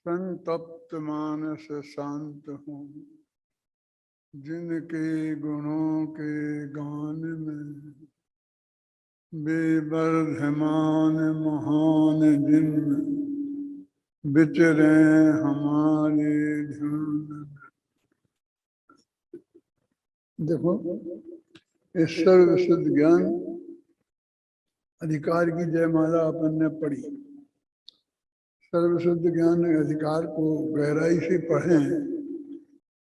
संतप्त मानस शांत हूँ, जिनके गुणों के गान में बेवर्धमान महान जिन विचरे हमारे ध्यान में। देखो, ईश्वर विशुद्ध ज्ञान अधिकार की जयमाला अपन ने पढ़ी। सर्वशुद्ध ज्ञान अधिकार को गहराई से पढ़ें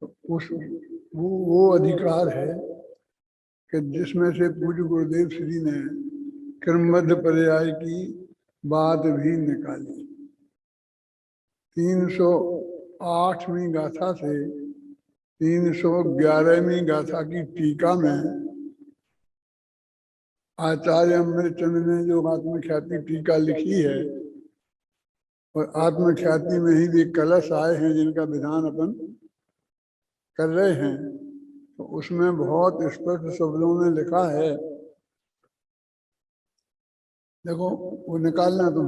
तो उस वो अधिकार है कि जिसमें से पूज्य गुरुदेव श्री ने क्रमबद्ध पर्याय की बात भी निकाली। 308वीं गाथा से 311वीं गाथा की टीका में आचार्य अमृतचंद्र ने जो आत्मख्याति टीका लिखी है, और आत्मख्याति में ही भी कलश आए हैं जिनका विधान अपन कर रहे हैं, तो उसमें बहुत स्पष्ट शब्दों में लिखा है। देखो, वो निकालना तुम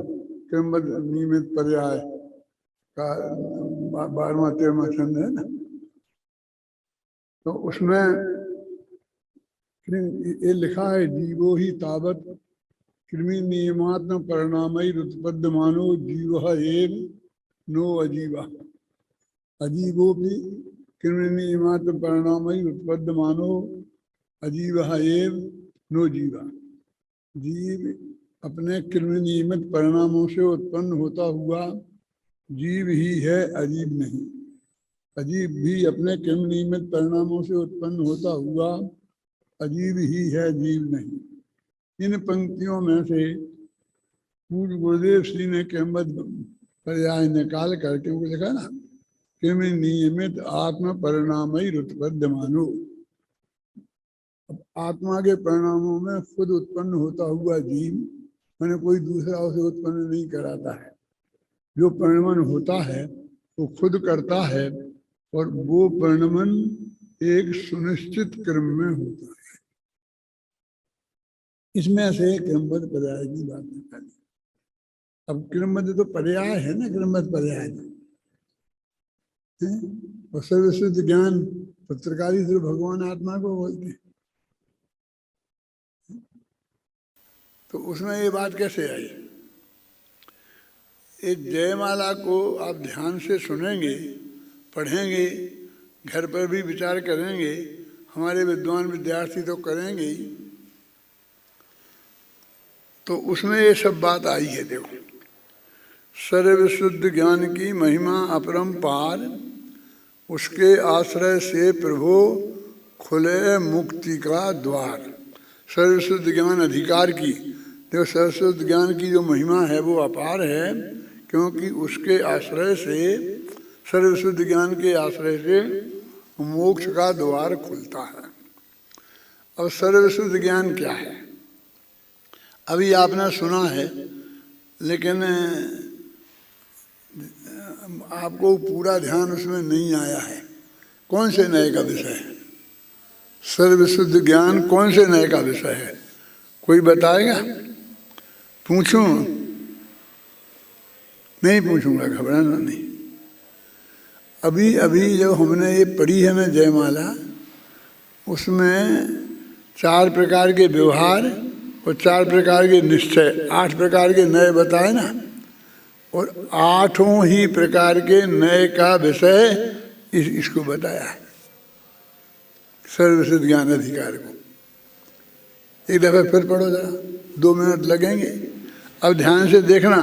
क्रमबद्ध नियमित पर्याय का 12वां 13वां छंद है ना, तो उसमें ये लिखा है, जीवो ही तावत कृमि नियमात्म परिणामई उत्पद्यमानो जीव एव नो अजीवा। अजीवो भी कृमि नियमात्म परिणामई उत्पद्यमानो अजीव एव नो जीवा। जीव अपने कृमि नियमित परिणामों से उत्पन्न होता हुआ जीव ही है, अजीब नहीं। अजीब भी अपने कृमि नियमित परिणामों से उत्पन्न होता हुआ अजीब ही है, जीव नहीं। इन पंक्तियों में से पूज्य गुरुदेव श्री ने क्रमबद्ध पर्याय निकाल करके वो लिखा ना, कृमि नियमित आत्म परिणामई उत्पद्यमानो। अब आत्मा के परिणामों में खुद उत्पन्न होता हुआ जीव, मैंने कोई दूसरा उसे उत्पन्न नहीं कराता है। जो परिणमन होता है वो खुद करता है, और वो परिणमन एक सुनिश्चित क्रम में होता है। इसमें से क्रमबद्ध पर्याय की बात निकाली। अब क्रमबद्ध तो पर्याय है ना, क्रमबद्ध पर्याय और सर्वशुद्ध ज्ञान पत्रकारी से भगवान आत्मा को बोलते हैं। तो उसमें ये बात कैसे आई? इस जयमाला को आप ध्यान से सुनेंगे, पढ़ेंगे, घर पर भी विचार करेंगे, हमारे विद्वान विद्यार्थी तो करेंगे ही, तो उसमें ये सब बात आई है। देखो, सर्वशुद्ध ज्ञान की महिमा अपरंपार, उसके आश्रय से प्रभु खुले मुक्ति का द्वार। सर्वशुद्ध ज्ञान अधिकार की, देखो सर्वशुद्ध ज्ञान की जो महिमा है वो अपार है, क्योंकि उसके आश्रय से, सर्वशुद्ध ज्ञान के आश्रय से मोक्ष का द्वार खुलता है। और सर्वशुद्ध ज्ञान क्या है? अभी आपने सुना है, लेकिन आपको पूरा ध्यान उसमें नहीं आया है। कौन से नए का विषय है? सर्वशुद्ध ज्ञान कौन से नए का विषय है? कोई बताएगा? पूछूं? नहीं पूछूंगा, घबराना नहीं। अभी अभी जो हमने ये पढ़ी है ना जयमाला, उसमें 4 प्रकार के व्यवहार और 4 प्रकार के निश्चय, 8 प्रकार के नए बताए ना, और 8 ही प्रकार के नए का विषय इसको बताया है, सर्वशुद्ध ज्ञान अधिकार को। एक दफा फिर पढ़ो जरा, 2 मिनट लगेंगे। अब ध्यान से देखना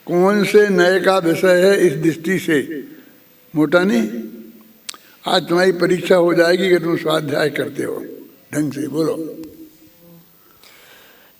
कौन से नए का विषय है, इस दृष्टि से मोटा नहीं। आज तुम्हारी परीक्षा हो जाएगी कि तुम स्वाध्याय करते हो ढंग से। बोलो।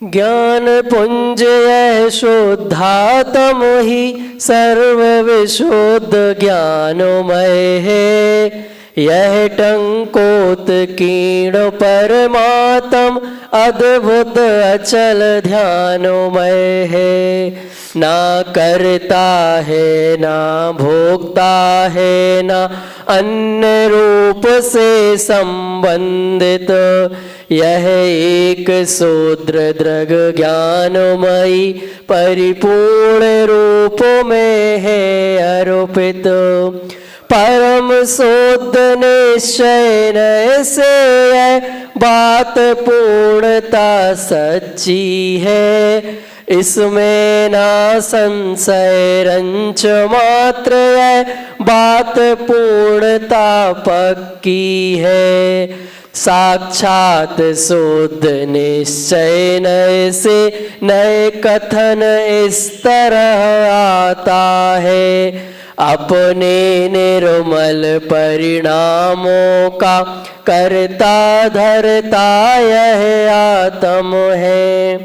ज्ञान पुंज यह शुद्धात्म ही सर्व विशुद्ध ज्ञानमय है। यह टंकोत कीर्ण परमात्म अद्भुत अचल ध्यानमय है। ना करता है ना भोगता है, ना अन्य रूप से संबंधित। यह एक शूद्र दृग ज्ञानमयी परिपूर्ण रूप में है अर्पित। परम शुद्ध निश्चय नय से यह बात पूर्णता सच्ची है। इसमें ना संशय रंच मात्र यह बात पूर्णता पक्की है। साक्षात शुद्ध निश्चय नय से नए कथन इस तरह आता है। अपने निर्मल परिणामों का करता धरता यह आत्म है।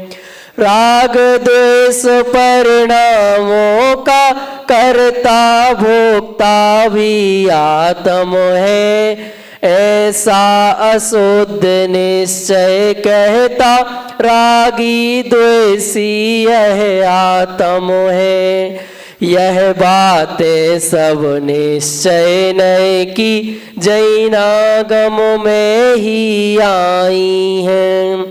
राग द्वेष परिणामों का करता भोक्ता भी आत्म है। ऐसा अशुद्ध निश्चय कहता रागी द्वेषी यह आत्म है। यह बातें सब निश्चय नय की जैनागम में ही आई हैं।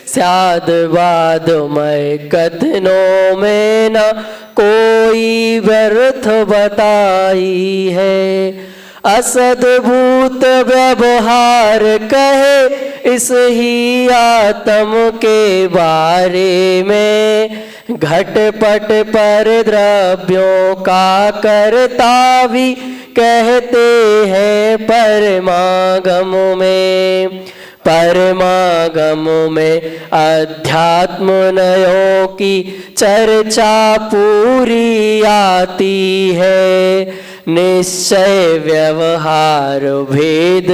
स्यादवादमय कथनों में न कोई व्यर्थ बताई है। असद्भूत व्यवहार कहे इस ही आत्म के बारे में। घटपट पर द्रव्यों का करता भी कहते हैं परमागम में। परमागम में अध्यात्म नयों की चर्चा पूरी आती है। निश्चय व्यवहार भेद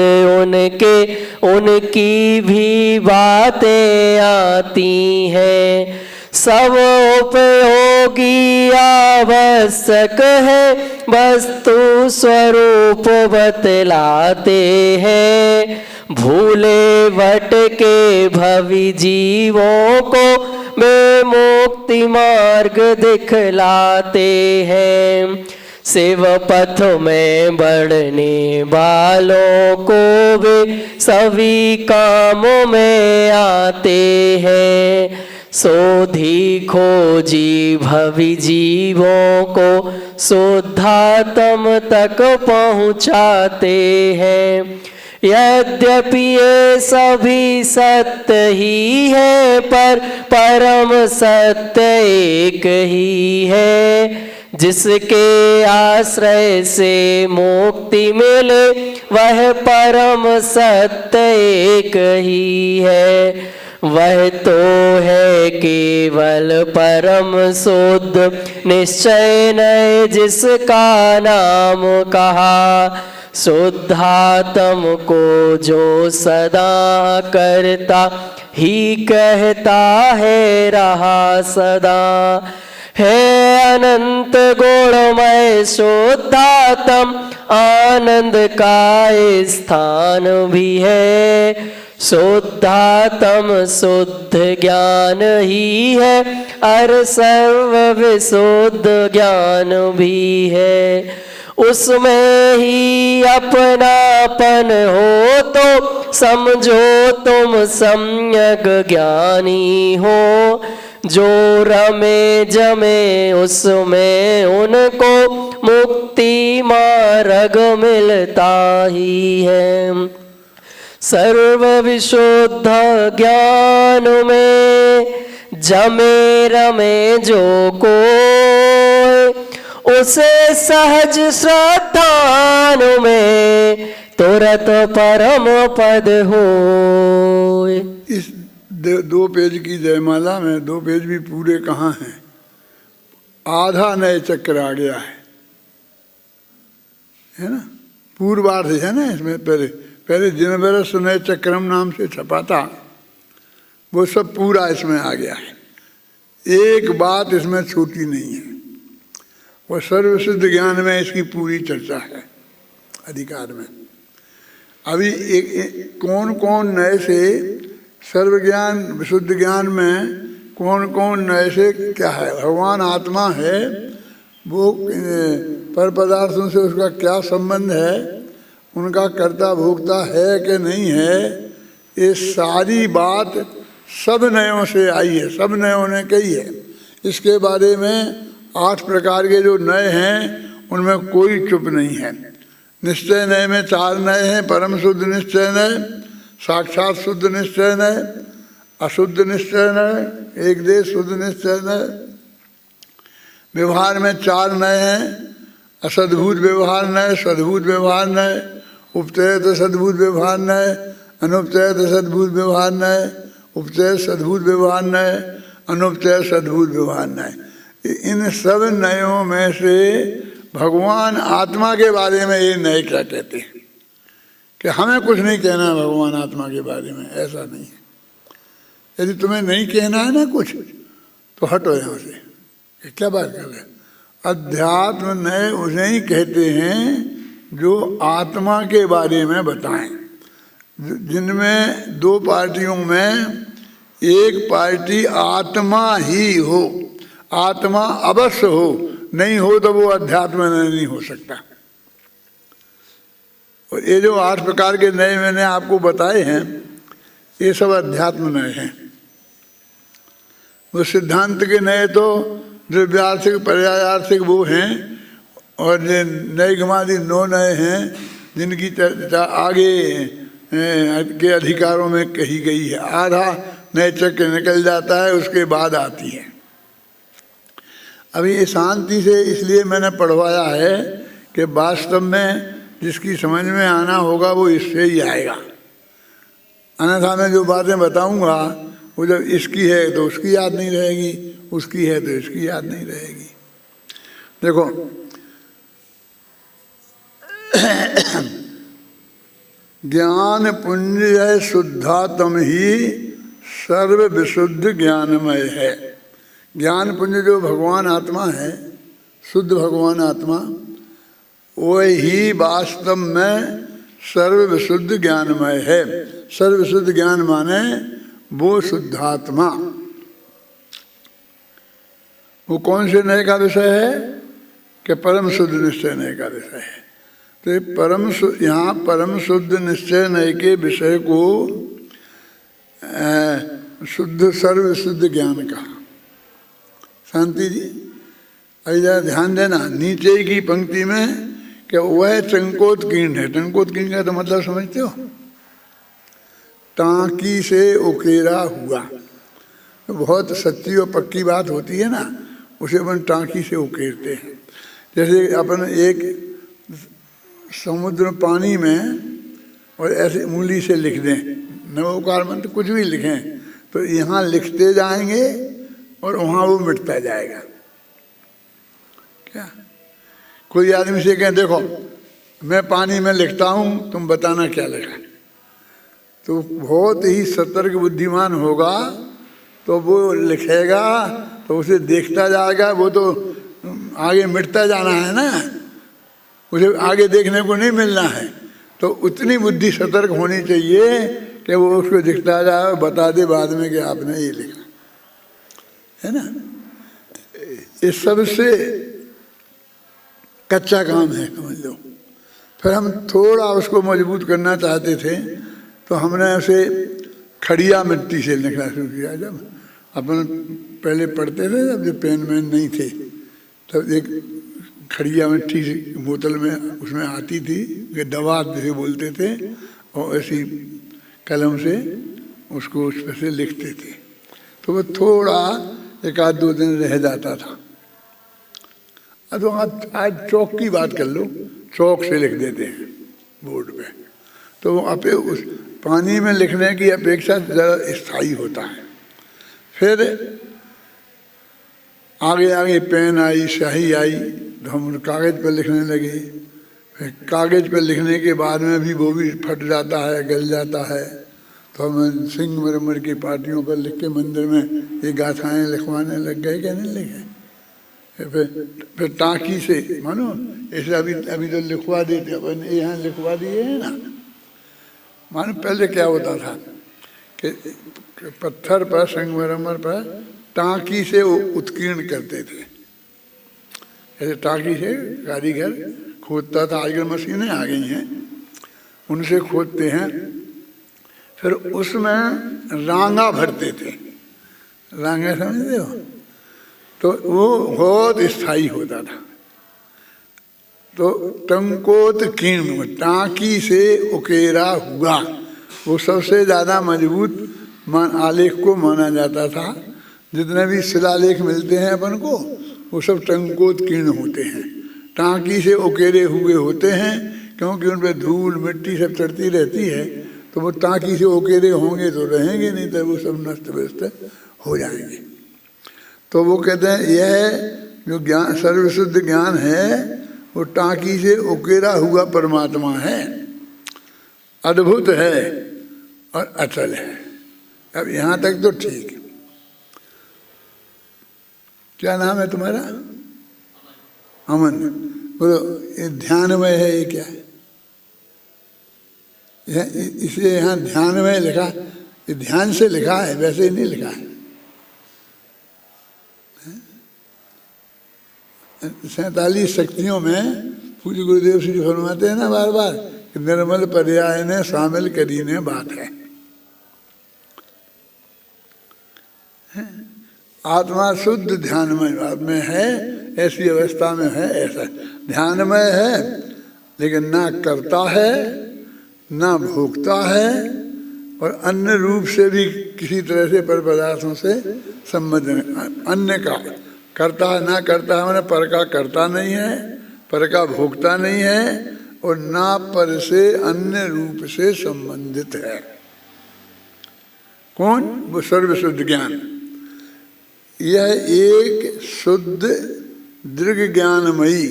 उनकी भी बातें आती हैं। सब उपयोगी आवश्यक है वस्तु स्वरूप बतलाते हैं। भूले भटके भवि जीवों को वे मुक्ति मार्ग दिखलाते हैं। शिव पथ में बढ़ने वालों को वे सभी कामों में आते हैं। सोधी खोजी भवि जीवों को शुद्धात्म तक पहुँचाते हैं। यद्यपि ये सभी सत्य ही है पर परम सत्य एक ही है। जिसके आश्रय से मुक्ति मिले वह परम सत्य एक ही है। वह तो है केवल परम शुद्ध निश्चय नय जिसका नाम कहा। शुद्धात्म को जो सदा करता ही कहता है रहा सदा। है अनंत गुणमय शुद्धात्म आनंद का स्थान भी है। शुद्धात्म शुद्ध ज्ञान ही है और सर्व विशुद्ध ज्ञान भी है। उसमें ही अपनापन हो तो समझो तुम सम्यक ज्ञानी हो। जो रमे जमे उसमें उनको मुक्ति मार्ग मिलता ही है। सर्व विशुद्ध ज्ञान में जमे रमे जो कोई उसे सहज श्रद्धान में तुरत परम पद हो। इस 2 पेज की जयमाला में 2 पेज भी पूरे कहाँ हैं? आधा नए चक्र आ गया है ना। पूर्वार्ध है ना इसमें। पहले जिनवर सुनय चक्रम नाम से छपा था वो सब पूरा इसमें आ गया है। एक बात इसमें छूटी नहीं है। वो सर्वसिद्ध ज्ञान में इसकी पूरी चर्चा है अधिकार में। अभी कौन कौन नए से सर्व ज्ञान विशुद्ध ज्ञान में कौन कौन नए से क्या है। भगवान आत्मा है, वो पर पदार्थों से उसका क्या संबंध है, उनका कर्ता भोक्ता है कि नहीं है, ये सारी बात सब नयों से आई है, सब नयों ने कही है। इसके बारे में 8 प्रकार के जो नए हैं उनमें कोई चुप नहीं है। निश्चय नय में 4 नय हैं, परम शुद्ध निश्चय नय, साक्षात शुद्ध निश्चय नय, अशुद्ध निश्चय नय, एक देश शुद्ध निश्चय नय। व्यवहार में 4 नय हैं, असद्भुत व्यवहार नय, सद्भुत व्यवहार नय, उपचयत सद्भुत व्यवहार नय, अनुपचयत सद्भुत व्यवहार नय, उपचय सद्भुत व्यवहार नय, अनुपचय सद्भुत व्यवहार नय। इन सब नयों में से भगवान आत्मा के बारे में ये नए क्या कहते हैं कि हमें कुछ नहीं कहना है भगवान आत्मा के बारे में, ऐसा नहीं है। यदि तुम्हें नहीं कहना है ना कुछ तो हटो यहाँ से, क्या बात कर रहे। अध्यात्म नए उसे ही कहते हैं जो आत्मा के बारे में बताएं, जिनमें 2 पार्टियों में एक पार्टी आत्मा ही हो, आत्मा अवश्य हो, नहीं हो तो वो अध्यात्म नहीं हो सकता। और ये जो 8 प्रकार के नए मैंने आपको बताए हैं ये सब अध्यात्म नए हैं। वो सिद्धांत के नए तो द्रव्यार्थिक पर्यायार्थिक वो हैं, और नैगमादि 9 नए हैं जिनकी चर्चा आगे के अधिकारों में कही गई है। आधा नए चक्र निकल जाता है, उसके बाद आती है। अभी ये शांति से इसलिए मैंने पढ़वाया है कि वास्तव में जिसकी समझ में आना होगा वो इससे ही आएगा। अन्यथा मैं जो बातें बताऊंगा वो जब इसकी है तो उसकी याद नहीं रहेगी, उसकी है तो इसकी याद नहीं रहेगी। देखो ज्ञान पुंज है शुद्धात्म ही सर्व विशुद्ध ज्ञानमय है। ज्ञान पुंज जो भगवान आत्मा है, शुद्ध भगवान आत्मा, वही वास्तव में सर्व विशुद्ध ज्ञानमय है। सर्व विशुद्ध ज्ञान माने वो शुद्धात्मा। वो कौन से नए का विषय है कि परम शुद्ध निश्चय नए का विषय है। तो यहाँ परम शुद्ध निश्चय नए के विषय को शुद्ध सर्व शुद्ध ज्ञान कहा। शांति जी अभी जरा ध्यान देना, नीचे की पंक्ति में कि वह टंकोत्कीर्ण है। टंकोत्कीर्ण का तो मतलब समझते हो, टांकी से उकेरा हुआ। तो बहुत सच्ची और पक्की बात होती है ना, उसे अपन टांकी से उकेरते हैं। जैसे अपन एक समुद्र पानी में और ऐसे उंगली से लिख दें, नवोकार मंत्र कुछ भी लिखें, तो यहाँ लिखते जाएंगे और वहाँ वो मिटता जाएगा। क्या कोई आदमी से कहें देखो मैं पानी में लिखता हूँ, तुम बताना क्या लिखा, तो बहुत ही सतर्क बुद्धिमान होगा तो वो लिखेगा तो उसे देखता जाएगा। वो तो आगे मिटता जाना है ना, उसे आगे देखने को नहीं मिलना है। तो उतनी बुद्धि सतर्क होनी चाहिए कि वो उसको दिखता जाए और बता दे बाद में कि आपने ये लिखा है ना। इस सब से कच्चा काम है समझ लो। फिर हम थोड़ा उसको मजबूत करना चाहते थे तो हमने उसे खड़िया मिट्टी से लिखना शुरू किया। जब अपन पहले पढ़ते थे, जब पेन मैन नहीं थे, तब एक खड़िया मिट्टी बोतल में उसमें आती थी, दवा जिसे बोलते थे, और ऐसी कलम से उसको उस पर से लिखते थे। तो वो थोड़ा 1-2 दिन रह जाता था। अब तो आज चौक की बात कर लो, चौक से लिख देते हैं बोर्ड पे, तो अपने उस पानी में लिखने की अपेक्षा ज़्यादा स्थायी होता है। फिर आगे आगे पेन आई, स्याही आई, तो हम कागज़ पर लिखने लगे। फिर कागज़ पर लिखने के बाद में भी वो भी फट जाता है, गल जाता है। तो हम संगमरमर की पार्टियों पर लिख के मंदिर में ये गाथाएँ लिखवाने लग गए कि नहीं लिखे। फिर टाँकी से मानो ऐसे अभी तो लिखवा देते, अपन यहाँ लिखवा दिए हैं ना। मानो पहले क्या होता था कि पत्थर पर, संगमरमर पर टाँकी से उत्कीर्ण करते थे। ऐसे टाँकी से कारीगर खोदता था, आजकल मशीनें आ गई हैं, उनसे खोदते हैं। फिर उसमें रांगा भरते थे। रांगा समझते हो? तो वो बहुत स्थायी होता था। तो टंकोत कीर्ण, टांकी से उकेरा हुआ, वो सबसे ज़्यादा मजबूत आलेख को माना जाता था। जितने भी शिलालेख मिलते हैं अपन को वो सब टंकोत कीर्ण होते हैं, टांकी से उकेरे हुए होते हैं, क्योंकि उन पर धूल मिट्टी सब चढ़ती रहती है, तो वो टांकी से उकेरे होंगे तो रहेंगे, नहीं तो वो सब नष्ट व्यस्त हो जाएंगे। तो वो कहते हैं यह जो ज्ञान सर्वशुद्ध ज्ञान है वो टांकी से उकेरा हुआ परमात्मा है, अद्भुत है और अचल है। अब यहाँ तक तो ठीक है। क्या नाम है तुम्हारा? अमन। बोलो, ये ध्यानमय है, ये क्या है? इसलिए यहाँ ध्यानमय लिखा, ये ध्यान से लिखा है, वैसे ही नहीं लिखा है। 47 शक्तियों में पूज्य गुरुदेव श्री फरमाते हैं ना बार बार कि निर्मल पर्याय ने शामिल करी ने बात है। आत्मा शुद्ध ध्यानमय में है, ऐसी अवस्था में है, ऐसा ध्यानमय है, लेकिन ना करता है ना भोगता है, और अन्य रूप से भी किसी तरह से पर पदार्थों से संबंध अन्य का करता है, ना करता है मैंने पर का करता नहीं है, पर का भोगता नहीं है, और ना पर से अन्य रूप से संबंधित है। कौन? वो सर्वशुद्ध ज्ञान। यह एक शुद्ध दृढ़ ज्ञानमयी,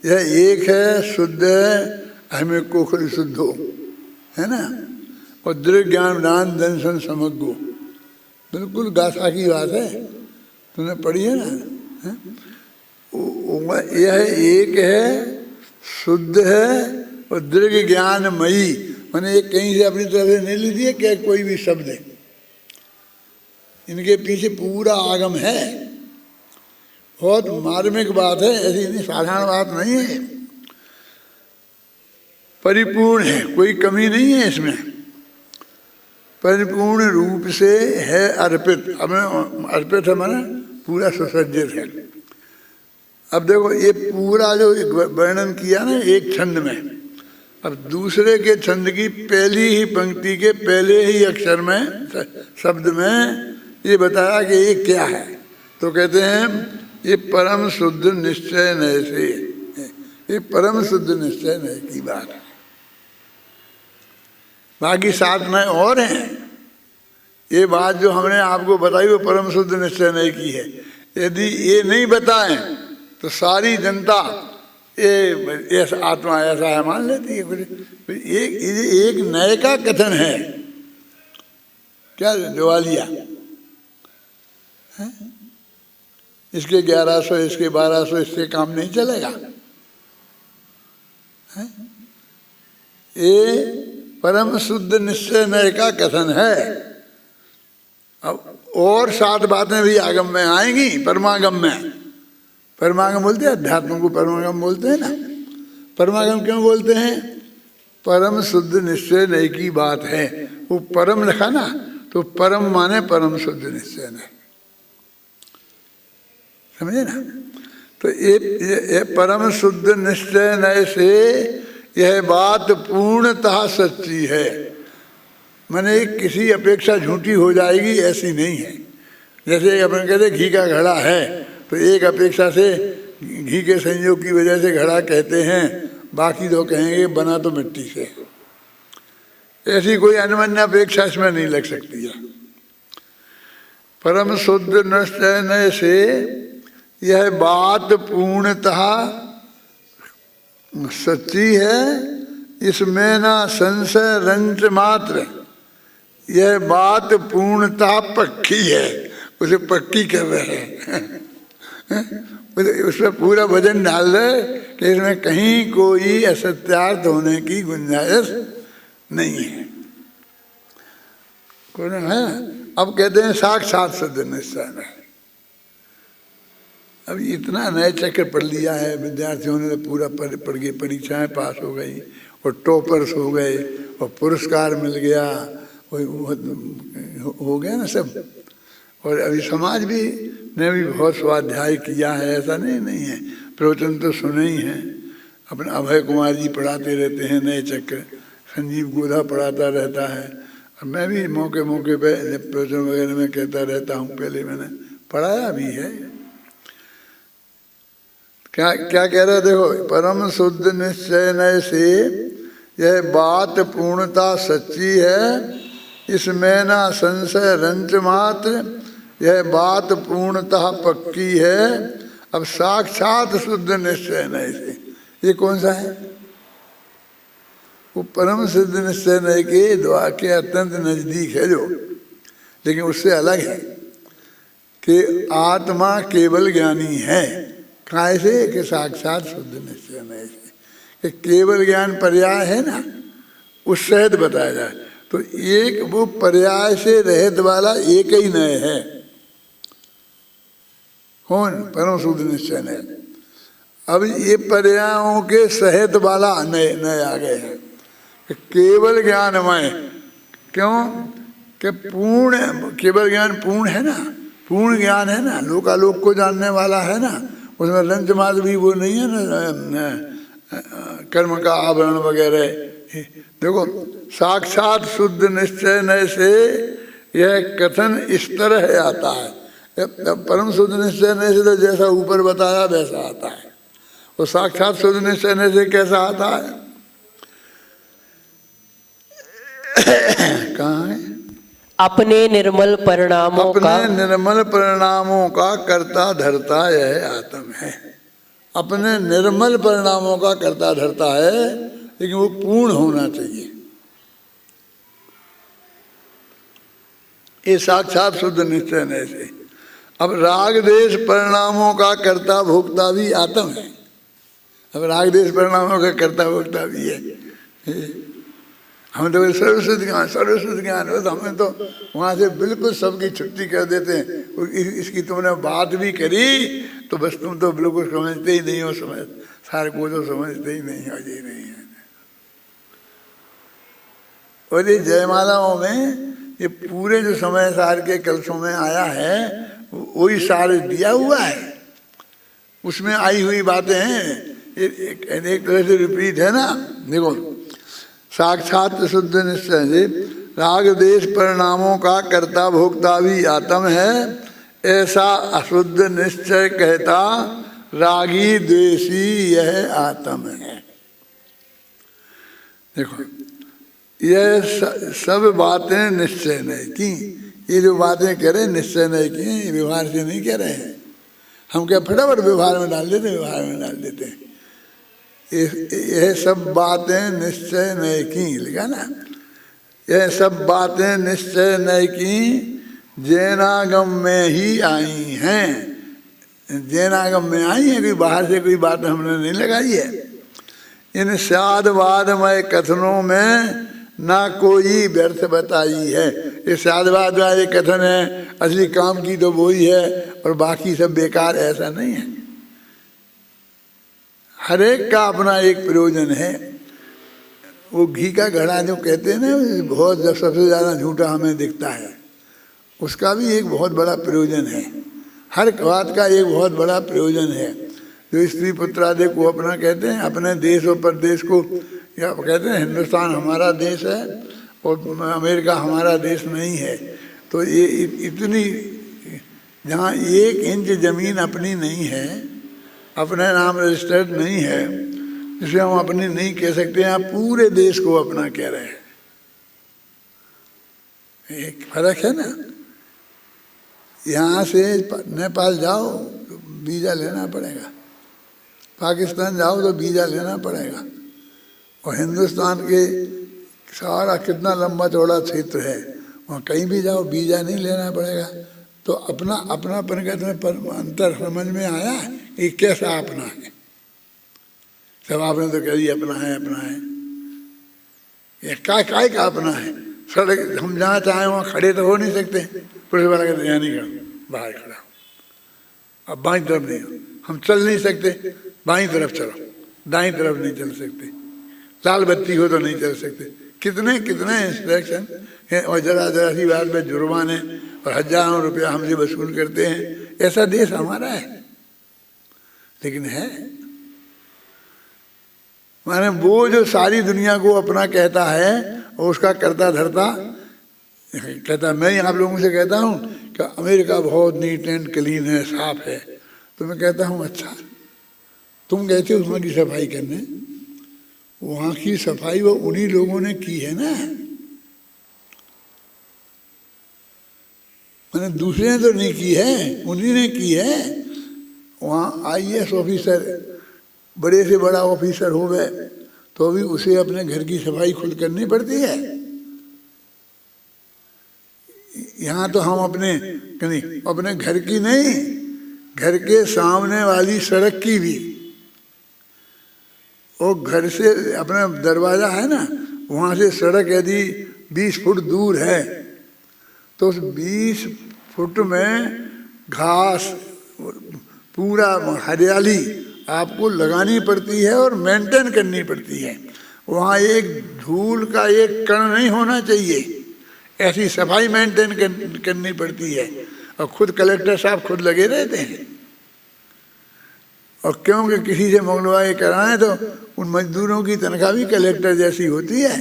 यह एक है, शुद्ध है, हमें को खुद शुद्ध हो, है ना, और दृढ़ ज्ञान दान दर्शन समग्गो, बिल्कुल गाथा की बात है, तुमने पढ़ी है ना। यह एक है, शुद्ध है और दृढ़ ज्ञानमयी, मैंने एक कहीं से अपनी तरफ से नहीं ली थी क्या कोई भी शब्द है, इनके पीछे पूरा आगम है। बहुत मार्मिक बात है, ऐसी नहीं साधारण बात नहीं है, परिपूर्ण है, कोई कमी नहीं है इसमें, परिपूर्ण रूप से है अर्पित। हमें अर्पित है माना पूरा सुसज्जित है। अब देखो ये पूरा जो वर्णन किया ना एक छंद में, अब दूसरे के छंद की पहली ही पंक्ति के पहले ही अक्षर में शब्द में ये बताया कि ये क्या है, तो कहते हैं ये परम शुद्ध निश्चय नय से, ये परम शुद्ध निश्चय नय की बात है। बाकी 7 नय और हैं, ये बात जो हमने आपको बताई वो परम शुद्ध निश्चय नय की है। यदि ये नहीं बताएं तो सारी जनता ये ऐसा आत्मा ऐसा है मान लेती है। एक नए का कथन है, क्या दिवालिया, इसके 1100 इसके 1200 इससे काम नहीं चलेगा। ये परम शुद्ध निश्चय नय का कथन है। अब और 7 बातें भी आगम में आएंगी, परमागम में। परमागम बोलते हैं, अध्यात्म को परमागम बोलते हैं ना। परमागम क्यों बोलते हैं? परम शुद्ध निश्चय नय की बात है। वो परम लिखा ना, तो परम माने परम शुद्ध निश्चय नय, समझे ना। तो ये परम शुद्ध निश्चय नय से यह बात पूर्णतः सच्ची है, माने किसी अपेक्षा झूठी हो जाएगी ऐसी नहीं है। जैसे अपन कहते घी का घड़ा है, तो एक अपेक्षा से घी के संयोग की वजह से घड़ा कहते हैं, बाकी तो कहेंगे बना तो मिट्टी से। ऐसी कोई अनमन्य अपेक्षा इसमें नहीं लग सकती है। परम शुद्ध निश्चय नय से यह बात पूर्णतः सच्ची है, इसमें ना संशय रंच मात्र। यह बात पूर्णतः पक्की है, उसे पक्की कर रहे हैं उसमें पूरा वजन डाल रहे कि इसमें कहीं कोई असत्यार्थ होने की गुंजाइश नहीं है। कौन है? अब कहते हैं साक्षात शुद्ध निश्चय है। अब इतना नए चक्कर पढ़ लिया है विद्यार्थियों ने, पूरा पढ़ के परीक्षाएं पास हो गई और टॉपर्स हो गए और पुरस्कार मिल गया, हो गया ना सब। और अभी समाज भी ने भी बहुत स्वाध्याय किया है, ऐसा नहीं है, प्रवचन तो सुने ही हैं। अपने अभय कुमार जी पढ़ाते रहते हैं नए चक्र, संजीव गोधा पढ़ाता रहता है, और मैं भी मौके मौके पे प्रवचन वगैरह में कहता रहता हूँ, पहले मैंने पढ़ाया भी है। क्या क्या कह रहे, देखो, परम शुद्ध निश्चय नय से यह बात पूर्णता सच्ची है, इसमें ना संशय रंच मात्र, यह बात पूर्णतः पक्की है। अब साक्षात शुद्ध निश्चय नय से, ये कौन सा है? वो परम शुद्ध निश्चय नय के द्वार के अत्यंत नजदीक है जो, लेकिन उससे अलग है कि आत्मा केवल ज्ञानी है। कैसे? कि साक्षात शुद्ध निश्चय नय से, कि केवल ज्ञान पर्याय है ना, उस सहित बताया जाए तो एक वो पर्याय से रहित वाला एक ही नय है। कौन? परम शुद्ध निश्चय नय। अब ये पर्यायों के सहित वाला नय नय आ गए हैं, केवल ज्ञानमय। क्यों? कि पूर्ण, केवल ज्ञान पूर्ण है ना, पूर्ण ज्ञान है ना, लोकालोक को जानने वाला है ना, उसमें रंच मात्र भी वो नहीं है ना, कर्म का आवरण वगैरह। देखो, साक्षात शुद्ध निश्चय नय से यह कथन इस तरह आता है। परम शुद्ध निश्चय नय से तो जैसा ऊपर बताया वैसा आता है, और साक्षात शुद्ध निश्चय नय से कैसा आता है? कहाँ है? अपने निर्मल परिणामों का, अपने निर्मल परिणामों का कर्ता धरता यह आत्म है। अपने निर्मल परिणामों का कर्ता धरता है, लेकिन वो पूर्ण होना चाहिए। ये साक्षात शुद्ध निश्चय नय से। अब राग देश परिणामों का कर्ता भोक्ता भी आत्म है। अब राग देश परिणामों का कर्ता भोक्ता भी है। हम तो सर्वशुद्ध ज्ञान हो, तो हमें तो वहाँ से बिल्कुल सबकी छुट्टी कर देते हैं। इसकी तुमने बात भी करी तो बस तुम तो बिल्कुल समझते ही नहीं हो, सारे को तो समझते ही नहीं हो, ये नहीं है। और ये जयमालाओं में ये पूरे जो समय सार के कलशों में आया है, वही सारे दिया हुआ है, उसमें आई हुई बातें हैं। एक तरह से विपरीत है ना। देखो, साक्षात शुद्ध निश्चय से राग देश परिणामों का कर्ता भोक्ता भी आत्म है, ऐसा अशुद्ध निश्चय कहता रागी द्वेषी यह आत्म है। देखो, यह सब बातें निश्चय नहीं की, ये जो बातें कह रहे निश्चय नहीं की, व्यवहार से नहीं कह रहे हैं। हम क्या फटाफट व्यवहार में डाल देते, व्यवहार में डाल देते हैं। यह सब बातें निश्चय नहीं की, लिखा ना, यह सब बातें निश्चय नहीं की, जैनागम में ही आई हैं। जैनागम में आई है, कोई बाहर से कोई बात हमने नहीं लगाई है। इन साधवादमय कथनों में ना कोई व्यर्थ बताई है। ये साधवाद वाले कथन है, असली काम की तो वही है, और बाकी सब बेकार, ऐसा नहीं है। हर एक का अपना एक प्रयोजन है। वो घी का घड़ा जो कहते हैं ना, बहुत सबसे ज़्यादा झूठा हमें दिखता है, उसका भी एक बहुत बड़ा प्रयोजन है। हर बात का एक बहुत बड़ा प्रयोजन है। जो स्त्री पुत्रादि को अपना कहते हैं, अपने देश और प्रदेश को या कहते हैं हिंदुस्तान हमारा देश है और अमेरिका हमारा देश नहीं है, तो ये इतनी, जहाँ 1 इंच ज़मीन अपनी नहीं है, अपने नाम रजिस्टर्ड नहीं है, जिसे हम अपनी नहीं कह सकते, यहाँ पूरे देश को अपना कह रहे हैं। एक फर्क है ना। यहाँ से नेपाल जाओ तो वीज़ा लेना पड़ेगा, पाकिस्तान जाओ तो वीज़ा लेना पड़ेगा, और हिंदुस्तान के सारा कितना लंबा चौड़ा क्षेत्र है, वहाँ कहीं भी जाओ वीज़ा नहीं लेना पड़ेगा। तो अपना अपनापन का तुम्हें अंतर समझ में आया कि कैसा अपना है। सब आपने तो कह दिया अपना है, अपना है। ये काय का अपना है? सड़क हम जहाँ चाहें वहाँ खड़े तो हो नहीं सकते। पुलिस वाला कहते यहाँ नहीं खड़ा, बाहर खड़ा हो। अब बाईं तरफ नहीं, हम चल नहीं सकते, बाईं तरफ चलो, दाईं तरफ नहीं चल सकते, लाल बत्ती हो तो नहीं चल सकते। कितने कितने इंस्ट्रक्शन हैं, और जरा जरा सी बात में जुर्माने और हजारों रुपया हमसे वसूल करते हैं। ऐसा देश हमारा है, लेकिन है माने वो जो सारी दुनिया को अपना कहता है और उसका करता धरता कहता, मैं आप लोगों से कहता हूँ कि अमेरिका बहुत नीट एंड क्लीन है, साफ है, तो मैं कहता हूँ अच्छा तुम गए थे वहाँ की सफाई करने, वहाँ की सफाई वो उन्हीं लोगों ने की है ना, मैंने दूसरे ने तो नहीं की है, उन्हीं ने की है। वहाँ IAS ऑफिसर, बड़े से बड़ा ऑफिसर हो गए तो भी उसे अपने घर की सफाई खुद करनी पड़ती है। यहाँ तो हम अपने घर की नहीं, घर के सामने वाली सड़क की भी, और घर से अपना दरवाजा है ना, वहाँ से सड़क यदि 20 फुट दूर है तो उस 20 फुट में घास पूरा हरियाली आपको लगानी पड़ती है और मेंटेन करनी पड़ती है। वहाँ एक धूल का एक कण नहीं होना चाहिए, ऐसी सफाई मेंटेन करनी पड़ती है। और खुद कलेक्टर साहब खुद लगे रहते हैं, और क्योंकि किसी से मंगलवाई कराएं तो उन मजदूरों की तनख्वाह भी कलेक्टर जैसी होती है।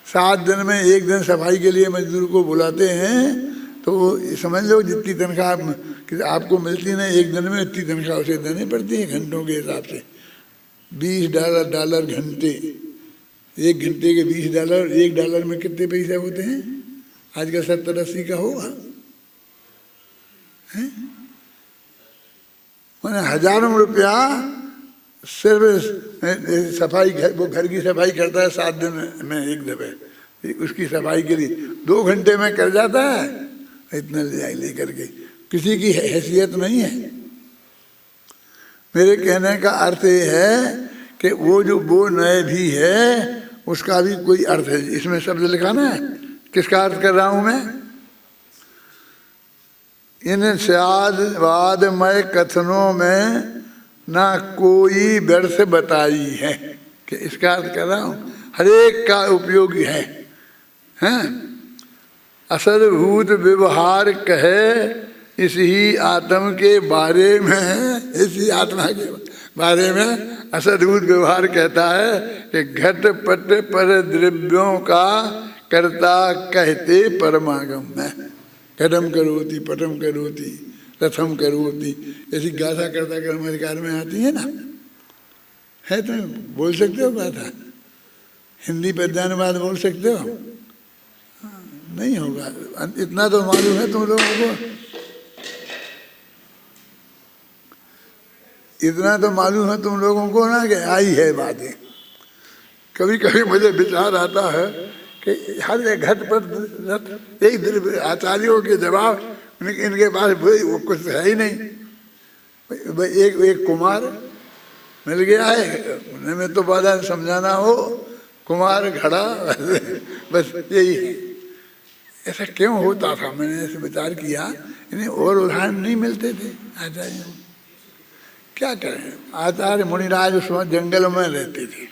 7 दिन में 1 दिन सफाई के लिए मजदूर को बुलाते हैं तो समझ लो जितनी तनख्वाह आपको मिलती ना 1 दिन में, इतनी तनख्वाह उसे देनी पड़ती है घंटों के हिसाब से। $20 घंटे, 1 घंटे के $20, $1 में कितने पैसे होते हैं? आज का 70-80 का होगा। मैंने हजारों रुपया सिर्फ सफाई, वो घर की सफाई करता है 7 दिन में 1 दफे, उसकी सफाई के लिए 2 घंटे में कर जाता है, इतना ले करके। किसी की हैसियत नहीं है। मेरे कहने का अर्थ ये है कि वो जो वो नए भी है उसका भी कोई अर्थ है। इसमें शब्द लिखाना है, किसका अर्थ कर रहा हूं मैं? इन स्यादवादमय कथनों में ना कोई व्यर्थ बताई है, कि इसका अर्थ कर रहा हूं हरेक का उपयोगी है। हैं? असदभूत व्यवहार कहे इस ही आत्म के बारे में, इसी आत्मा के बारे में असदभूत व्यवहार कहता है कि घट पट पर द्रव्यों का कर्ता कहते परमागम में। घटम करोति पटम करोति रथम करोति, ऐसी गाथा करता कर्म अधिकार में आती है ना, है? तुम बोल सकते हो गाथा? हिंदी पद्यानुवाद बोल सकते हो? नहीं होगा। इतना तो मालूम है तुम लोगों को, इतना तो मालूम है तुम लोगों को ना कि आई है बातें। कभी कभी मुझे विचार आता है कि हर एक घट पर एक दिन आचार्यों के जवाब, इनके पास वो कुछ है ही नहीं। एक कुमार मिल गया है, उन्हें तो बाधा समझाना हो, कुमार घड़ा, बस यही है। ऐसा क्यों होता था? मैंने ऐसे विचार किया, इन्हें और उदाहरण नहीं मिलते थे आचार्यों। क्या करें, आचार्य मुनिराज उस वक्त जंगलों में रहते थे।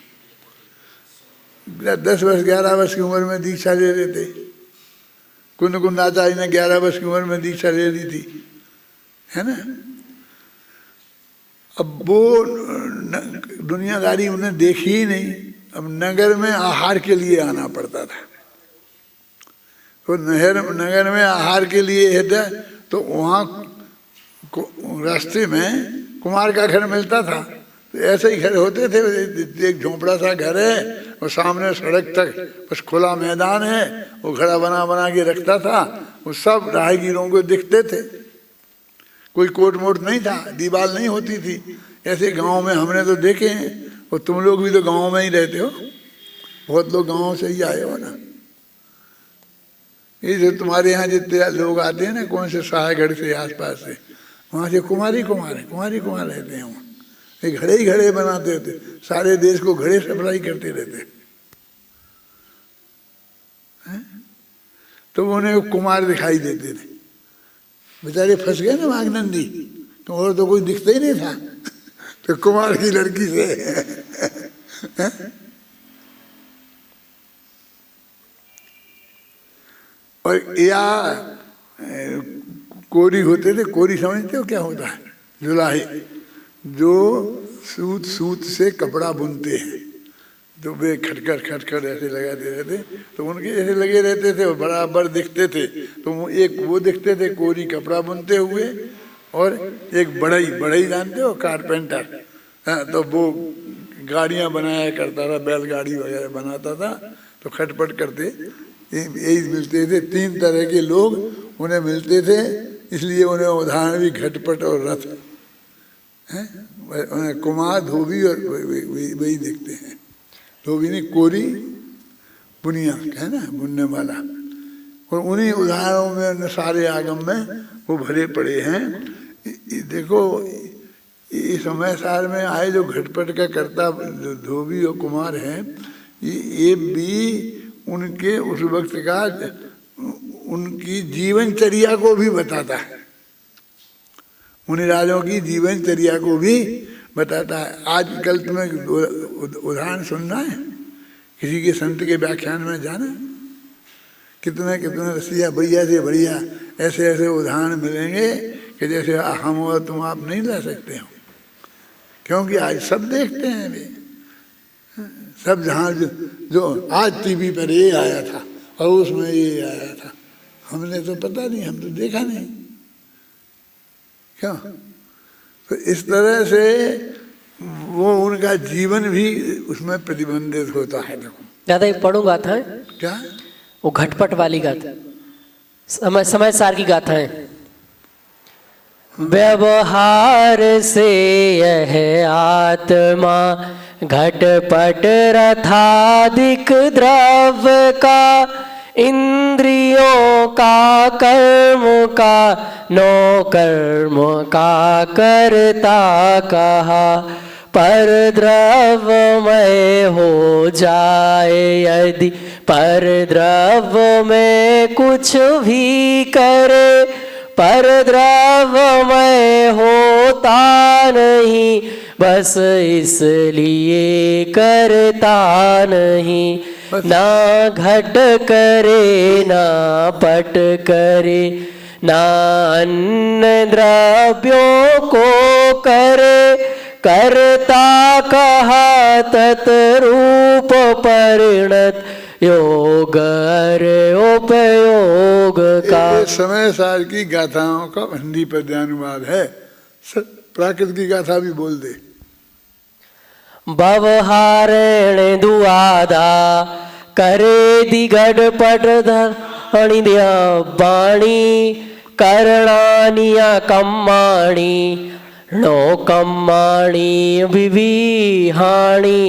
10 वर्ष 11 वर्ष की उम्र में दीक्षा ले रहे थे। कुंद आचार्य ने 11 वर्ष की उम्र में दीक्षा ले ली थी, है ना। अब वो दुनियादारी उन्हें देखी ही नहीं। अब नगर में आहार के लिए आना पड़ता था, तो नगर में आहार के लिए है तो वहाँ रास्ते में कुमार का घर मिलता था। तो ऐसे ही घर होते थे, एक झोंपड़ा सा घर है और सामने सड़क तक बस खुला मैदान है, वो घड़ा बना के रखता था। वो सब राहगीरों को दिखते थे। कोई कोट मोट नहीं था, दीवार नहीं होती थी। ऐसे गांव में हमने तो देखे हैं, और तुम लोग भी तो गांव में ही रहते हो, बहुत लोग गांव से ही आए हो ना। ये जो तुम्हारे यहाँ जितने लोग आते हैं ना, कौन से सहायगढ़ से आसपास से, वहाँ से कुमार रहते हैं। वहाँ ये घड़े ही घड़े बनाते थे, सारे देश को घड़े सप्लाई करते रहते हैं। तो उन्हें कुमार दिखाई देते थे। बेचारे फंस गए ना मागनंदी, तो और तो कोई दिखता ही नहीं था, तो कुमार की लड़की से और या कोरी होते थे। कोरी समझते हो क्या होता है? जुलाहे, जो सूत से कपड़ा बुनते हैं, तो वे खटखट खटखट ऐसे लगाते रहते, तो उनके ऐसे लगे रहते थे और बराबर दिखते थे। तो एक वो दिखते थे कोरी कपड़ा बुनते हुए, और एक बढ़ई जानते हो, कारपेंटर, हाँ, तो वो गाड़ियां बनाया करता था, बैलगाड़ी वगैरह बनाता था। तो खटपट करते यही मिलते थे। 3 तरह के लोग उन्हें मिलते थे, इसलिए उन्हें उदाहरण भी घटपट और रथ हैं। उन्हें कुमार, धोबी और वही देखते हैं। धोबी नहीं, कोरी बुनिया है ना, बुनने वाला। और उन्हीं उदाहरणों में सारे आगम में वो भरे पड़े हैं। देखो इस समय साल में आए जो घटपट का कर्ता धोबी और कुमार हैं, ये भी उनके उस वक्त का उनकी जीवनचर्या को भी बताता है, उन राजों की जीवनचर्या को भी बताता है। आजकल तुम्हें उदाहरण सुनना है, किसी के संत के व्याख्यान में जाना, कितने कितने रसिया बढ़िया से बढ़िया ऐसे ऐसे उदाहरण मिलेंगे कि जैसे हम और तुम आप नहीं ला सकते हो। क्योंकि आज सब देखते हैं वे, सब जहाँ जो आज टीवी पर ये आया था और उसमें ये आया था, हमने तो पता नहीं, हम तो देखा नहीं। क्यों? तो इस तरह से वो उनका जीवन भी उसमें प्रतिबंधित होता है। देखो दादा, ये पढ़ूं गाथाएं। क्या? वो घटपट वाली गाथा, समय सार की गाथाएं। व्यवहार से यह आत्मा घटपट रथाधिक द्रव्य का, इंद्रियों का कर्म का नो कर्म का करता कहा। पर द्रव्यमय हो जाए यदि पर द्रव्य में कुछ भी करे, पर द्रव्यमय होता नहीं बस इसलिए करता नहीं। ना घट करे ना पट करे, ना अन्य द्रव्यों को करे, करता कहा तत्रूप परिणत योग उपयोग का। समय सार की गाथाओं का हिंदी पद्यानुवाद है। प्राकृत की गाथा भी बोल दे। व्यवहारेण दुआदा करे दिगड पट धणिद्या वाणी, करणानिया कम्माणी नो कम्माणी विविहाणी।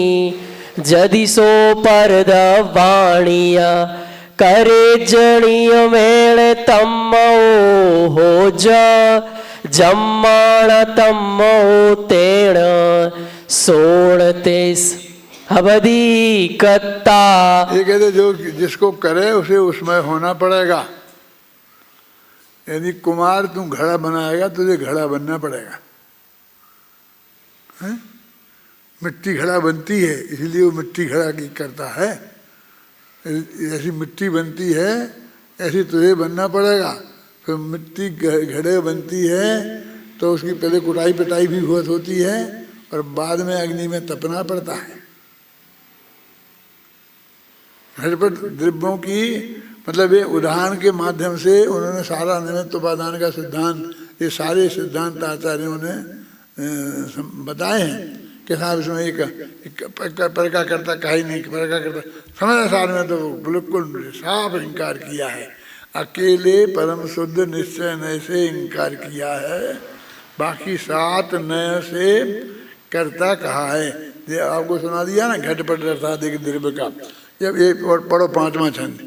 जदि सो परद वाणिया करे जणिय मेण तम्मो हो जा, जम्माण तम्मो तेण सोणतेस अवधि कत्ता। ये कहते जो जिसको करे उसे उसमें होना पड़ेगा। यदि कुमार तू घड़ा बनाएगा तुझे घड़ा बनना पड़ेगा। है? मिट्टी घड़ा बनती है, इसलिए वो मिट्टी घड़ा की करता है। ऐसी मिट्टी बनती है ऐसी तुझे बनना पड़ेगा। फिर मिट्टी घड़े बनती है तो उसकी पहले कुटाई पिटाई भी बहुत होती है और बाद में अग्नि में तपना पड़ता है। घटपट द्रव्यों की मतलब ये उदाहरण के माध्यम से उन्होंने सारा निमित्त उपादान का सिद्धांत, ये सारे सिद्धांत आचार्यों ने बताए हैं कि साहब इसमें एक परका करता कहीं नहीं, परका करता समय सार में तो बिल्कुल साफ इनकार किया है। अकेले परम शुद्ध निश्चय नय से इनकार किया है, बाकी 7 नय से करता कहा है। ये आपको सुना दिया ना घटपट रथाधिक द्रव्य का। जब ये पढ़ो 5वां छंद।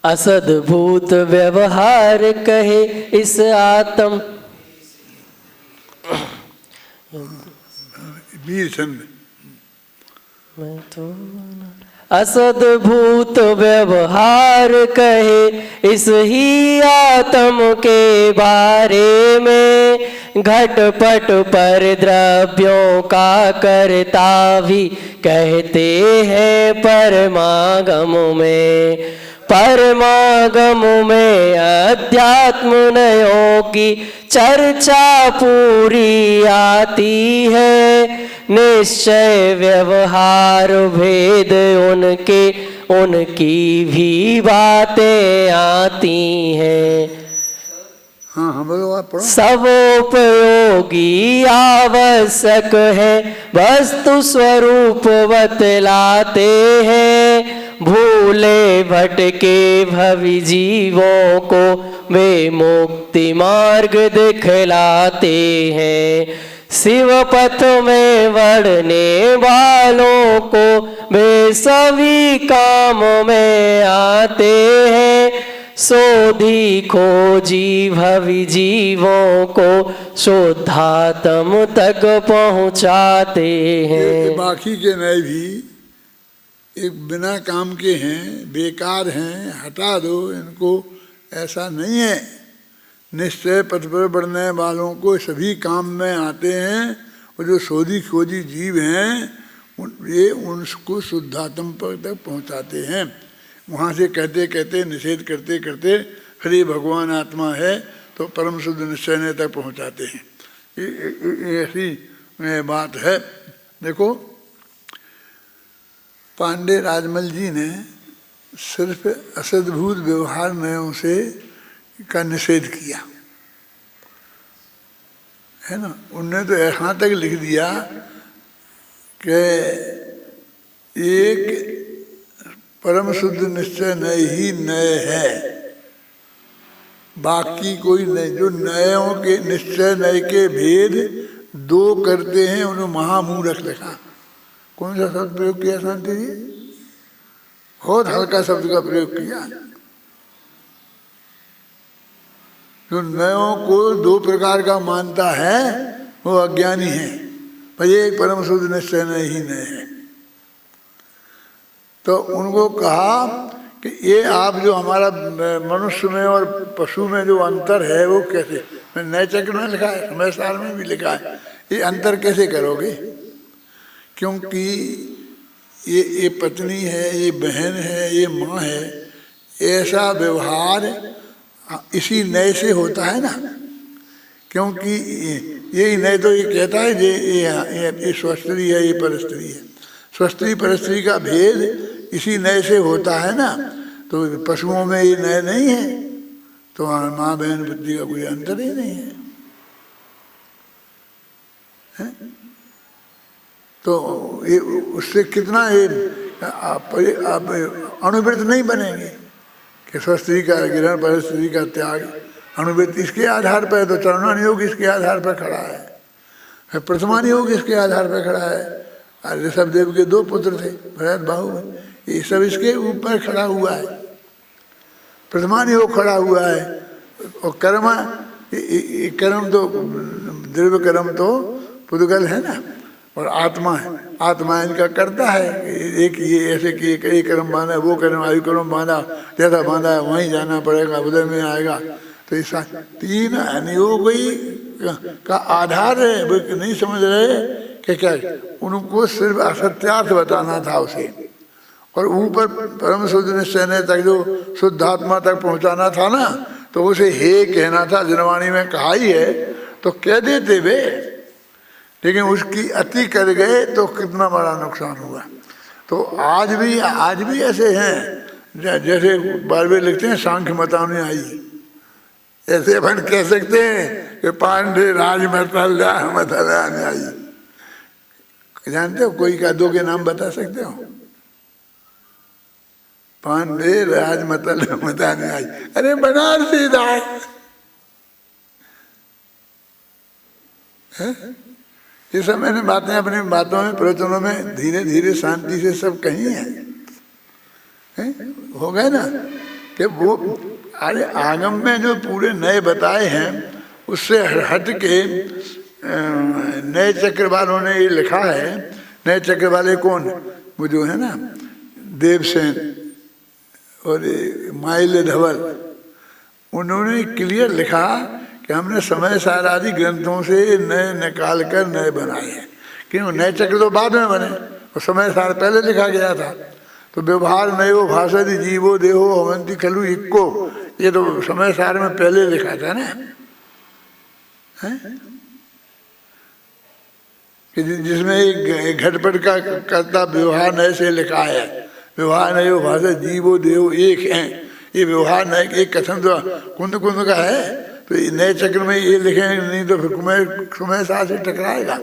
असद्भूत व्यवहार कहे इस आत्म वीर छंद। असद्भूत व्यवहार कहे इस ही आत्म के बारे में, घटपट पर द्रव्यों का करता भी कहते हैं परमागम में। परमागम में अध्यात्म नयों की चर्चा पूरी आती है। निश्चय व्यवहार भेद उनके उनकी भी बातें आती हैं। हाँ हाँ बोलो आप पढ़ो। सब उपयोगी आवश्यक है वस्तु स्वरूप बतलाते हैं। भूले भटके भवि जीवों को वे मुक्ति मार्ग दिखलाते हैं। शिव पथ में बढ़ने वालों को वे सभी काम में आते हैं। सोधी खोजी भवि जीवों को शुद्धात्म तक पहुँचाते हैं। बाकी के नए भी एक बिना काम के हैं, बेकार हैं, हटा दो इनको, ऐसा नहीं है। निश्चय पथ पर बढ़ने वालों को सभी काम में आते हैं, और जो सोधी खोजी जीव हैं ये उनको शुद्धात्म तक पहुँचाते हैं। वहाँ से कहते कहते निषेध करते करते फिर ये भगवान आत्मा है तो परम शुद्ध निश्चय तक पहुँचाते हैं। ये ऐसी बात है। देखो पांडे राजमल जी ने सिर्फ असद्भुत व्यवहार नयों से का निषेध किया है ना। उनने तो यहाँ तक लिख दिया कि एक परम शुद्ध निश्चय नए ही नए है, बाकी कोई नहीं। जो नयों के निश्चय नए के भेद दो करते हैं उन्हें महामूर्ख लिखा। कौन सा शब्द प्रयोग किया शांति जी? बहुत हल्का शब्द का प्रयोग किया। जो नयों को दो प्रकार का मानता है वो अज्ञानी है, पर ये परम शुद्ध निश्चय नए ही नए है। तो उनको कहा कि ये आप जो हमारा मनुष्य में और पशु में जो अंतर है वो कैसे, मैं नए चक्र में लिखा है, समय सार में भी लिखा है, ये अंतर कैसे करोगे? क्योंकि ये पत्नी है, ये बहन है, ये माँ है, ऐसा व्यवहार इसी नए से होता है ना। क्योंकि यही नए तो ये कहता है ये स्वस्त्री है, ये परस्त्री है। स्वस्त्री परस्त्री का भेद इसी नए से होता है ना। तो पशुओं में ये नए नहीं है, तो माँ बहन बुद्धि का कोई अंतर ही नहीं है, है? तो ये उससे कितना ये आप अनुवृत्त नहीं बनेंगे कि स्वस्त्री का ग्रहण परस्त्री का त्याग। अनुवृत्त इसके आधार पर, तो चरणान योग इसके आधार पर खड़ा है, प्रथमान योग इसके आधार पर खड़ा है। ऋषभ देव के दो पुत्र थे, भरत बाहु, ये सब इसके ऊपर खड़ा हुआ है। प्रथमान योग खड़ा हुआ है। और कर्म, कर्म तो द्रव्य कर्म तो पुद्गल है ना, और आत्मा है, आत्मा इनका करता है। एक ये ऐसे कि एक कर्म बांधा, वो कर्म आयु कर्म बांधा, जैसा बांधा है वहीं जाना पड़ेगा, उधर में आएगा। तो इस तीन अनियोग का आधार है। वो नहीं समझ रहे कि क्या उनको सिर्फ असत्यार्थ बताना था उसे, और ऊपर परम शुद्ध निश्चय तक जो शुद्धात्मा तक पहुंचाना था ना, तो उसे हे कहना था। जनवाणी में कहा ही है तो कह देते वे, लेकिन उसकी अति कर गए तो कितना बड़ा नुकसान हुआ। तो आज भी ऐसे हैं, जैसे बारवे लिखते हैं सांख्य मता में आई, ऐसे अपन कह सकते हैं कि पांडे राज मतला में आई। जानते हो कोई का दो के नाम बता सकते हो? पांडे राज मता में आई, अरे बनारसी दास है। ये सब मैंने बातें अपनी बातों में प्रवचनों में धीरे धीरे शांति से सब कही है। हो गए ना कि वो अरे आगम में जो पूरे नए बताए हैं उससे हट के नए चक्र वालों ने ये लिखा है। नए चक्र वाले कौन? वो जो है ना देवसेन और माइल धवल, उन्होंने क्लियर लिखा कि हमने समय सार आदि ग्रंथों से नए निकाल कर नए बनाए हैं। क्यों? नए चक्र तो बाद में बने और समय सार पहले लिखा गया था। तो व्यवहार नयो भाषति जीवो देहो हवंती खलु इक्को, ये तो समय सार में पहले लिखा था ना, कि जिसमें एक घटपट का करता व्यवहार नय से लिखा है, व्यवहार नयो भाषा जीवो देहो एक है। ये व्यवहार नय एक कथन तो कुंद कुंद का है, तो नए चक्र में ये लिखेंगे, नहीं तो फिर कुमेर साथ से टकराएगा।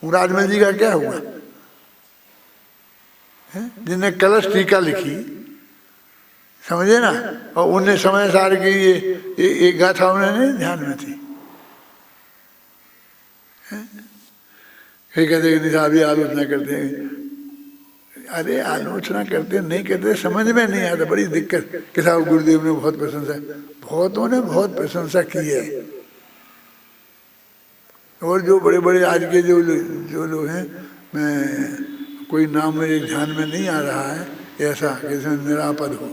राजमल जी का क्या हुआ, जिन्हें कलश टीका लिखी, समझे ना, और उन्हें समय सार की ये गाथा उन्हें नहीं ध्यान में थी। फिर कहते कि साहब ये आलोचना करते हैं, अरे आलोचना करते नहीं करते समझ में नहीं आता, बड़ी दिक्कत। कि साहब गुरुदेव ने बहुत प्रशंसा, बहुतों ने बहुत प्रशंसा की है, और जो बड़े बड़े आज के जो लोग हैं, मैं कोई नाम मेरे ध्यान में नहीं आ रहा है ऐसा, जिसमें निरापद हो,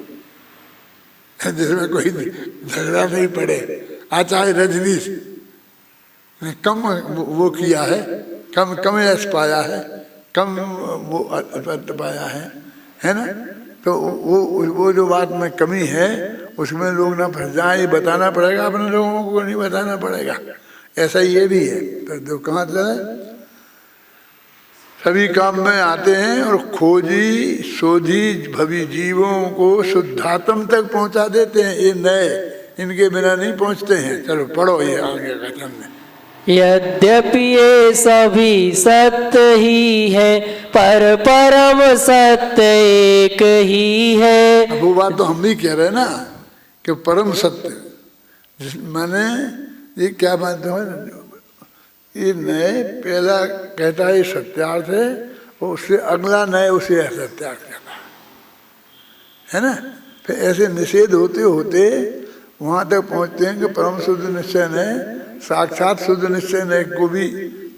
जिसमें कोई झगड़ा नहीं पड़े। आचार्य रजनीश ने कम वो किया है, कम यश पाया है, कम वो अर्थ पाया है ना। तो वो जो बात में कमी है उसमें लोग ना फंस जाए, ये बताना पड़ेगा, अपने लोगों को नहीं बताना पड़ेगा। ऐसा ये भी है। तो कहाँ चला, सभी काम में आते हैं और खोजी शोधी भवी जीवों को शुद्धात्म तक पहुंचा देते हैं। ये नए इनके बिना नहीं पहुंचते हैं। चलो पढ़ो ये आगे कथन में। यद्यपि ये सभी सत्य ही है, पर परम सत्य एक ही है। अब वो बात तो हम भी कह रहे हैं ना कि परम सत्य, माने ये क्या बात है, ये नए पहला कहता है सत्यार्थ है, और उससे अगला नए उसे असत्यार्थ कहता है ना। फिर ऐसे निषेध होते होते वहाँ तक पहुँचते हैं कि परम शुद्ध निश्चय ने साक्षात शुद्ध निश्चय नय को भी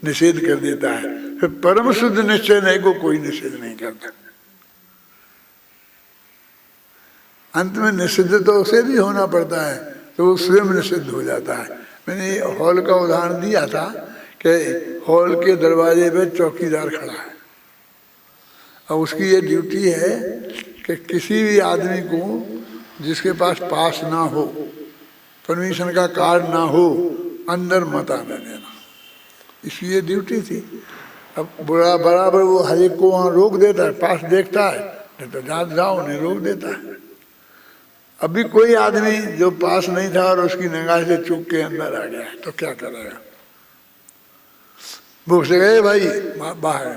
निषेध कर देता है। फिर परम शुद्ध निश्चय नय को कोई निषेध नहीं करता। अंत में निषिद्ध तो उसे भी होना पड़ता है, तो वो स्वयं निषिद्ध हो जाता है। मैंने हॉल का उदाहरण दिया था कि हॉल के दरवाजे पे चौकीदार खड़ा है, और उसकी ये ड्यूटी है कि किसी भी आदमी को जिसके पास ना हो, परमिशन का कार्ड ना हो, अंदर मत आने देना, इसकी ये ड्यूटी थी। अब बराबर वो हर एक को वहाँ रोक देता है, पास देखता है, नहीं तो जाओ नहीं, रोक देता है। अभी कोई आदमी जो पास नहीं था और उसकी निगाह से चूक के अंदर आ गया तो क्या करेगा, वो से गए भाई बाहर,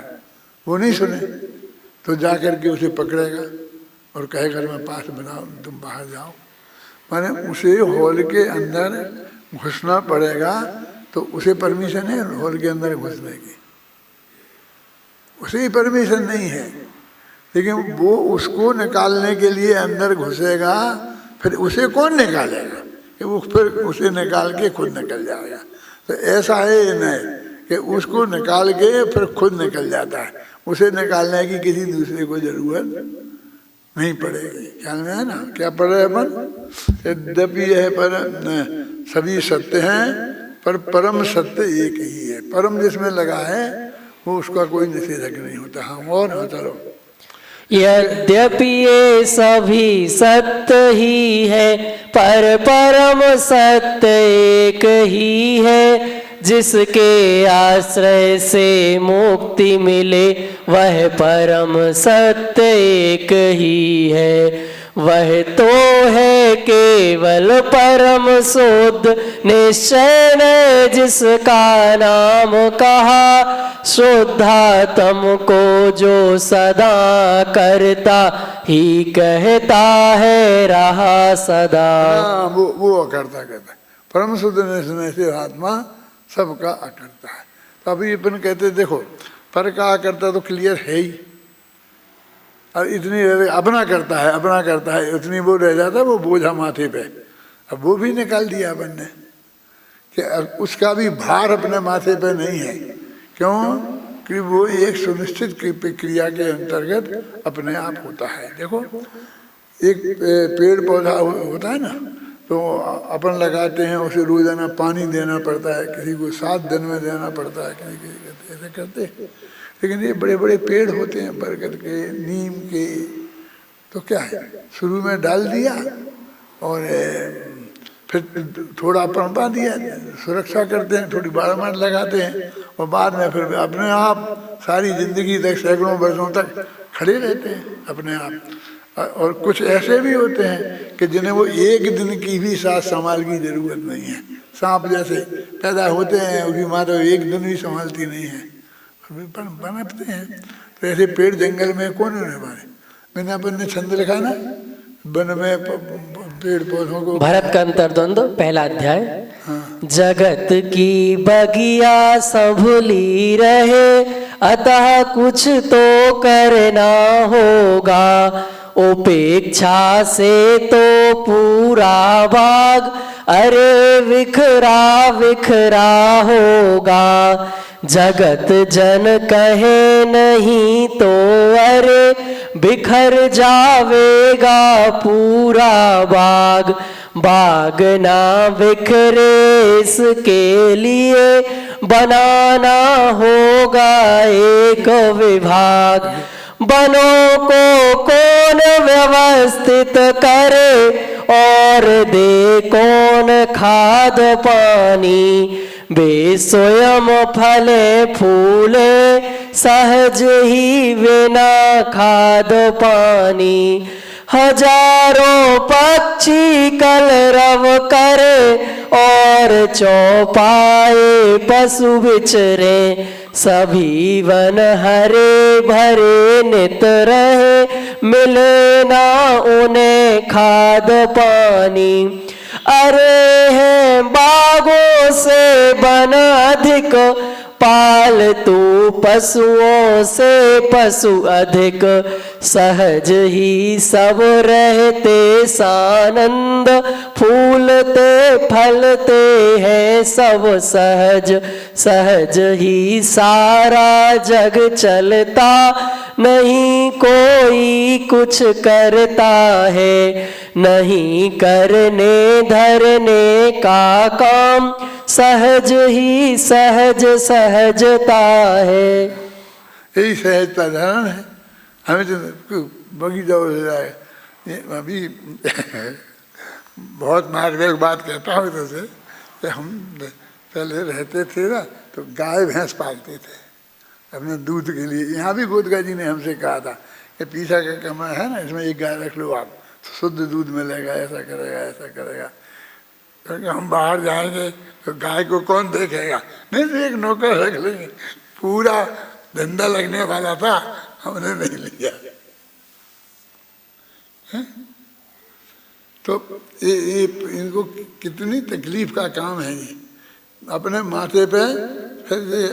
वो नहीं सुने तो जाकर के उसे पकड़ेगा और कहेगा मैं पास बनाओ, तुम बाहर जाओ। माने उसे हॉल के अंदर घुसना पड़ेगा, तो उसे परमिशन है हॉल के अंदर घुसने की, उसे ही परमिशन नहीं है। लेकिन वो उसको निकालने के लिए अंदर घुसेगा, फिर उसे कौन निकालेगा, कि वो फिर उसे निकाल के खुद निकल जाएगा। तो ऐसा है नहीं कि उसको निकाल के फिर खुद निकल जाता है, उसे निकालने की किसी दूसरे को जरूरत नहीं पड़ेगी। ख्याल में है ना, क्या पढ़ रहे अपन। यद्यपि यह पर सभी सत्य हैं, पर परम सत्य एक ही है। परम जिसमें लगा है वो उसका कोई निषेधक नहीं होता। हम और चलो। यद्यपि ये सभी सत्य ही है, पर परम सत्य एक ही है। जिसके आश्रय से मुक्ति मिले, वह परम सत्य एक ही है। वह तो है केवल परम शुद्ध निश्चय ने जिसका नाम कहा। शुद्धात्म को जो सदा करता ही कहता है रहा सदा। वो अकर्ता कहता है, परम शुद्ध निश्चय से आत्मा सबका अकर्ता है। तो अभी अपन कहते देखो पर का अकर्ता तो क्लियर है ही, और इतनी अपना करता है उतनी वो रह जाता है, वो बोझा माथे पे। अब वो भी निकाल दिया अपन ने कि उसका भी भार अपने माथे पे नहीं है। क्यों कि वो एक सुनिश्चित क्रिया के अंतर्गत अपने आप होता है। देखो एक पेड़ पौधा होता है ना, तो अपन लगाते हैं, उसे रोजाना पानी देना पड़ता है, किसी को 7 दिन में देना पड़ता है, किसी ऐसे करते हैं। लेकिन ये बड़े बड़े पेड़ होते हैं, बरगद के, नीम के, तो क्या है, शुरू में डाल दिया और फिर थोड़ा पनपा दिया, सुरक्षा करते हैं, थोड़ी बारहमार लगाते हैं, और बाद में फिर अपने आप सारी जिंदगी तक सैकड़ों वर्षों तक खड़े रहते हैं अपने आप। और कुछ ऐसे भी होते हैं कि जिन्हें वो एक दिन की भी साथ संभाल की जरूरत नहीं है। सांप जैसे पैदा होते हैं, उसकी माँ तो एक दिन भी संभालती नहीं है, पनपते हैं। तो ऐसे पेड़ जंगल में कौन होने वाले। मैंने अपन ने छंद लिखा ना, वन में पेड़ पौधों को। भरत का अंतर्द्वंद पहला अध्याय। हाँ। जगत की बगिया संभली रहे, अतः कुछ तो करना होगा, उपेक्षा से तो पूरा बाग अरे बिखरा बिखरा होगा। जगत जन कहे नहीं तो अरे बिखर जावेगा पूरा बाग। बाग ना बिखरे इसके लिए बनाना होगा एक विभाग। बनों को कौन व्यवस्थित करे और दे कौन खाद पानी। वे स्वयं फले फूले सहज ही बिना खाद पानी। हजारों पक्षी कलरव करे और चौपाए पशु विचरे। सभी वन हरे भरे नित रहे, मिले ना उन्हें खाद पानी। अरे हैं बागों से बन अधिक, पालतू पशुओं से पशु अधिक। सहज ही सब रहते सानंद, फूलते फलते हैं सब सहज। सहज ही सारा जग चलता, नहीं कोई कुछ करता है। नहीं करने धरने का काम, सहज ही सहज सहजता है। यही सहजता धरण है। हमें तो बगीचा हो जाए। अभी बहुत मार्ग बात कहता हूँ तुझसे कि हम पहले रहते थे ना, तो गाय भैंस पालते थे अपने दूध के लिए। यहाँ भी गोदगा जी ने हमसे कहा था कि पीछा का कमरा है ना, इसमें एक गाय रख लो आप, तो शुद्ध दूध मिलेगा, ऐसा करेगा ऐसा करेगा। क्योंकि हम बाहर जाएंगे तो गाय को कौन देखेगा। नहीं तो एक नौकर रख लेंगे। पूरा धंधा लगने वाला था, हमने नहीं लिया। तो ये इनको कितनी तकलीफ का काम है ये। अपने माथे पे फिर ये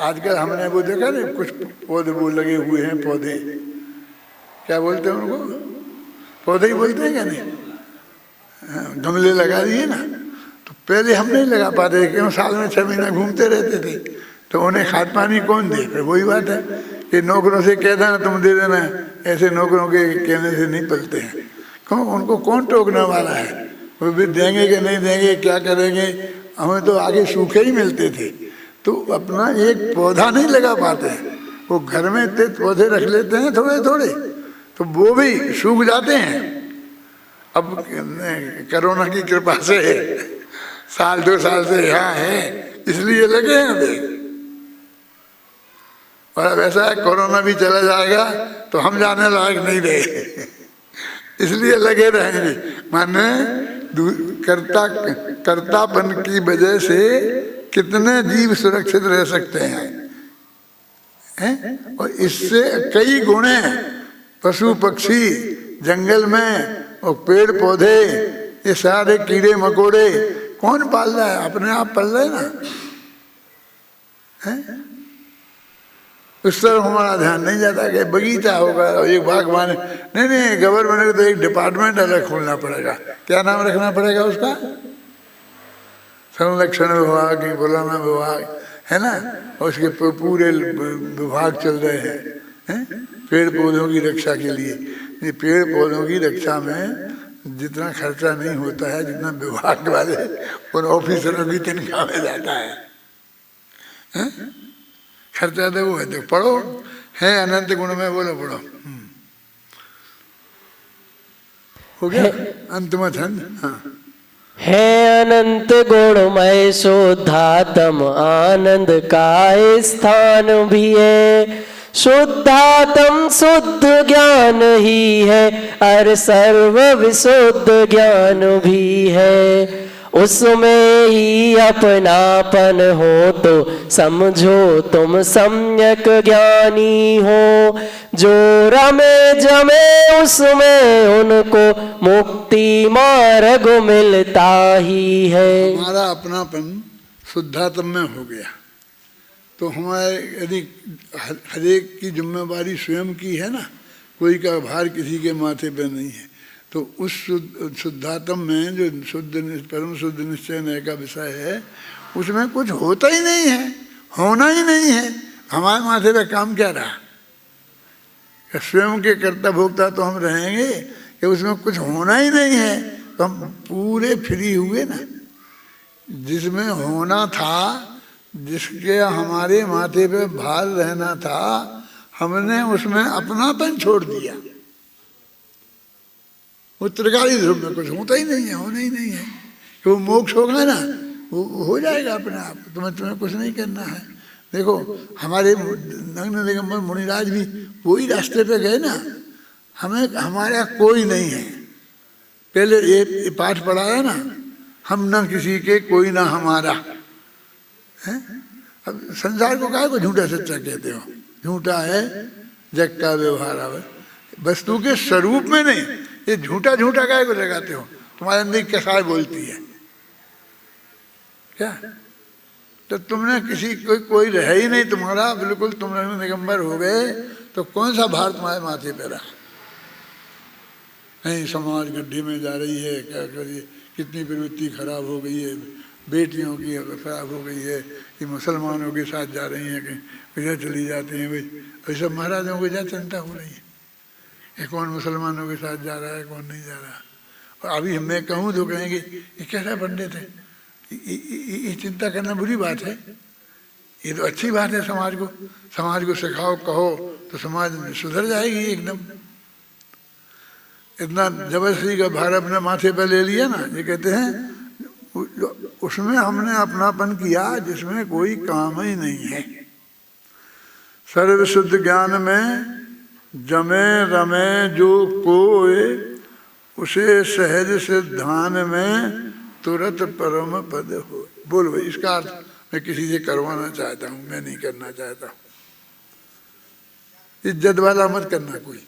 आजकल हमने वो देखा नहीं, कुछ पौधे वो लगे हुए हैं, पौधे क्या बोलते हैं उनको, पौधे ही बोलते हैं क्या नहीं, गमले लगा दिए ना। तो पहले हम नहीं लगा पाते, क्यों साल में 6 महीना घूमते रहते थे, तो उन्हें खाद पानी कौन दे। फिर वही बात है कि नौकरों से कह देना तुम दे देना, ऐसे नौकरों के कहने से नहीं पलते हैं। क्यों, उनको कौन टोकने वाला है। वो भी देंगे कि नहीं देंगे, क्या करेंगे। हमें तो आगे सूखे ही मिलते थे, तो अपना एक पौधा नहीं लगा पाते। वो घर में इतने पौधे रख लेते हैं थोड़े थोड़े, तो वो भी सूख जाते हैं। अब कोरोना की कृपा से साल 2 साल से यहाँ है, इसलिए लगे हैं अभी। और अब ऐसा है कोरोना भी चला जाएगा तो हम जाने लायक नहीं रहे, इसलिए लगे रहेंगे। माने कर्तापन की वजह से कितने जीव सुरक्षित रह सकते हैं। और इससे कई गुणे पशु पक्षी जंगल में और पेड़ पौधे, ये सारे कीड़े मकोड़े कौन पाल रहा है, अपने आप पल रहे ना। उस तरफ हमारा ध्यान नहीं जाता कि बगीचा होगा और एक बागवान। नहीं, गवर्नमेंट को तो एक डिपार्टमेंट अलग खोलना पड़ेगा। क्या नाम रखना पड़ेगा उसका, संरक्षण विभाग, फलाना विभाग है ना। उसके पूरे विभाग चल रहे हैं पेड़ पौधों की रक्षा के लिए। ये पेड़ पौधों की रक्षा में जितना खर्चा नहीं होता है, जितना विभाग वाले उन ऑफिसरों की तनख्वाह में जाता है। खर्चा तो वो है। तो पढ़ो है अनंत गुण में, बोलो पढ़ो। हो गया अंतिम छंद। हाँ, है अनंत गुणमय शुद्धात्म आनंद का स्थान भी है। शुद्धात्म शुद्ध ज्ञान ही है और सर्व विशुद्ध ज्ञान भी है। उसमें ही अपनापन हो तो समझो तुम सम्यक ज्ञानी हो। जो रमे जमे उसमें उनको मुक्ति मार्ग मिलता ही है। हमारा अपनापन शुद्धात्म में हो गया तो हमारे यदि हरेक की जिम्मेवारी स्वयं की है ना, कोई का भार किसी के माथे पे नहीं है, तो उस शुद्धात्म में जो शुद्ध परम शुद्ध निश्चय नय का विषय है उसमें कुछ होता ही नहीं है, होना ही नहीं है। हमारे माथे पे काम क्या रहा? स्वयं के कर्ता भोक्ता तो हम रहेंगे कि उसमें कुछ होना ही नहीं है, तो हम पूरे फ्री हुए ना। जिसमें होना था, जिसके हमारे माथे पे भार रहना था, हमने उसमें अपनापन छोड़ दिया। वो त्रिकाली ध्रुव में कुछ होता ही नहीं है, होना ही नहीं है। कि वो मोक्ष होगा ना, वो हो जाएगा अपने आप, तुम्हें कुछ नहीं करना है। देखो हमारे नग्न दिगंबर मुनिराज भी वही रास्ते पे गए ना। हमें हमारा कोई नहीं है। पहले ये पाठ पढ़ाया ना, हम न किसी के कोई ना हमारा है। अब संसार को काहे को झूठा सच्चा कहते हो? झूठा है जग का व्यवहार आवे, वस्तु के स्वरूप में नहीं। ये झूठा झूठा काहे को लगाते हो? तुम्हारे अंदर कैसा बोलती है क्या? तो तुमने किसी कोई रह ही नहीं तुम्हारा, बिल्कुल तुम दिगंबर हो गए, तो कौन सा भार तुम्हारे माथे पे रहा? नहीं, समाज गड्ढे में जा रही है, क्या करिए, कितनी प्रवृत्ति खराब हो गई है, बेटियों की खराब हो गई है, कि मुसलमानों के साथ जा रही हैं, कि इधर चली जाती हैं भाई। ऐसा महाराजों को क्या चिंता हो रही है कि कौन मुसलमानों के साथ जा रहा है, कौन नहीं जा रहा। और अभी मैं कहूँ तो कहेंगे ये कैसा पंडित है, ये चिंता करना बुरी बात है। ये तो अच्छी बात है। समाज को सिखाओ, कहो तो समाज सुधर जाएगी एकदम। इतना जबरदस्ती का भार अपने माथे पर ले लिया ना। ये कहते हैं उसमें हमने अपनापन किया जिसमें कोई काम ही नहीं है। सर्व शुद्ध ज्ञान में जमे रमे जो कोय, उसे सहज सिद्धान में तुरंत परम पद हो। बोलो भाई, इसका अर्थ मैं किसी से करवाना चाहता हूँ, मैं नहीं करना चाहता हूँ। इज्जत वाला मत करना कोई,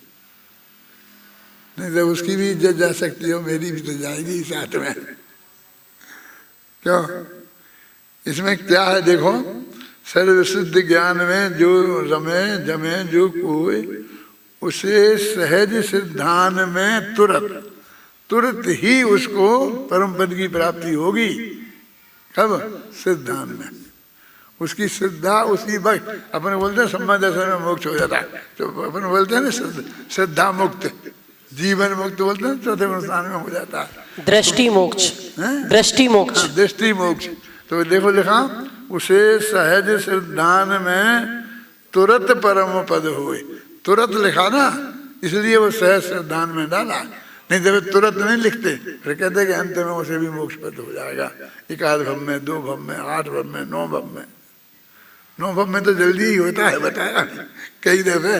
नहीं तो उसकी भी इज्जत जा सकती हो, मेरी भी तो जाएगी साथ में। क्यों? इसमें क्या है देखो, सर्वसिद्ध ज्ञान में जो रमे जमे जो कोई, उसे सहज सिद्धान में तुरंत ही उसको परम पद की प्राप्ति होगी। कब? सिद्धान में। उसकी श्रद्धा उसी वक्त, अपन बोलते हैं सम्मा दर्शन में मोक्ष हो जाता है, तो अपन बोलते हैं ना श्रद्धा मुक्त, जीवन मुक्त बोलते हैं, चौथे स्थान में हो जाता है। दृष्टि मोक्ष, दृष्टि मोक्ष, दृष्टि मोक्ष। तो देखो लिखा, उसे सहज सिद्धान में तुरंत परम पद होए। तुरंत लिखा ना, इसलिए वो सहज सिद्धान में डाला। नहीं जब तुरंत नहीं लिखते, फिर कहते कि अंत में उसे भी मोक्ष पद हो जाएगा। एकाध भव में, 2 भव में, 8 भव में, 9 भव में। 9 भव में तो जल्दी ही होता है, बताया कई दफे।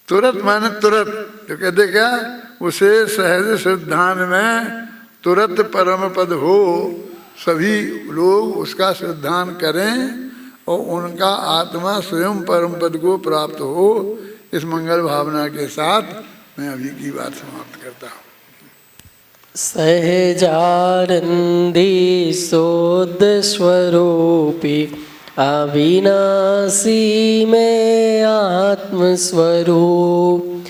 तुरंत माने तुरंत, तो कहते क्या, उसे सहज सिद्धान में तुरंत परम पद हो। सभी लोग उसका सिद्धान करें और उनका आत्मा स्वयं परम पद को प्राप्त हो। इस मंगल भावना के साथ मैं अभी की बात समाप्त करता हूँ। सहजानंदी शुद्ध स्वरूपी अविनाशी में आत्म स्वरूप,